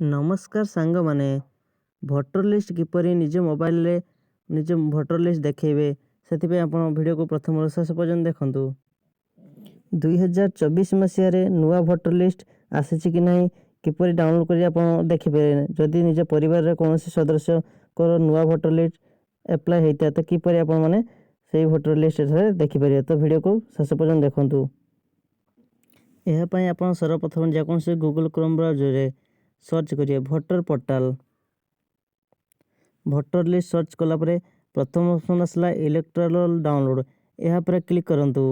नमस्कार सांग माने भोटर लिस्ट किपरि निज मोबाइल रे निज भोटर लिस्ट देखेबे से आपण वीडियो को प्रथम शेष पर्यंत देखंतु। 2024 मसीह रे नुआ भोटर लिस्ट आसीछि कि नहीं किपरि डाउनलोड करि आपण देखिबे। जदि निज परिवार रे कोनोसी सदस्य को नुआ भोटर लिस्ट अप्लाई हेता त किपरि आपण माने सेही भोटर लिस्ट रे देखि परिबे। तो वीडियो को शेष पर्यंत देखंतु। एहा पई आपण सर्वप्रथम जेकोन से गूगल क्रोम ब्राउजर रे सर्च करिए voter portal. Voter list search कला परे प्रथम ऑप्शन आसला इलेक्टोरल डाउनलोड। यहाँ पर क्लिक करंतु।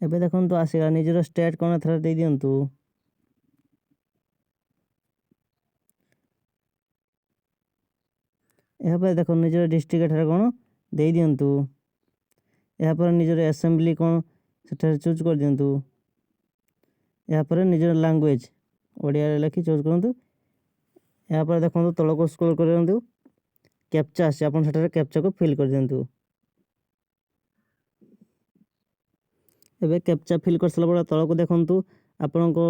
एबे देखंतु आसीला निजर स्टेट कोन थरा दे दियंतु। यहाँ पर देखो निजर डिस्ट्रिक्ट थरा कोन दे दियंतु। यहाँ पर निजर असेंबली कोन सेठा चूज कर दियंतु। यहाँ पर निजर लैंग्वेज ओडिया रे लिखि चूज करंतु। यहाँ पर देखंतु तळ को स्क्रॉल करंतु। कैप्चा से आपण सेठा कैप्चा को फिल कर दियंतु। एबे कैप्चा फिल कर सला बडा तळ को देखंतु आपण को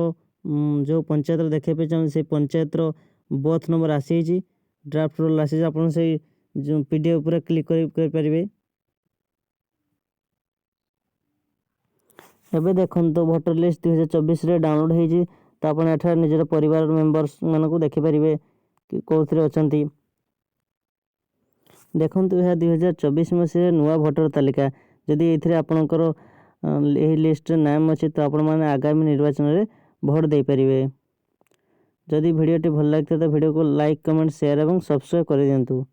जो पंचायत रे देखे पे चाहन से पंचायत रो बूथ नंबर आसी छि। ड्राफ्ट रोल आसी आपण से जो पीडीएफ ऊपर क्लिक कर परिबे। एबे देखंतु भोटर लिस्ट 2024 रे डाउनलोड हे छि। त आपण एठा निजर परिवार मेंबर्स माने को देखि परिबे कि कोथरे अछंती। देखंतु यह 2024 मसीह नुआ भोटर तालिका। जदि एथिरे आपनकर एही लिस्ट रे नाम अछि त आपण माने आगामी निर्वाचन रे भोट दे परिबे। जदि वीडियो टी भल लागते तो वीडियो को लाइक कमेंट शेयर एवं सब्सक्राइब कर दियंतु।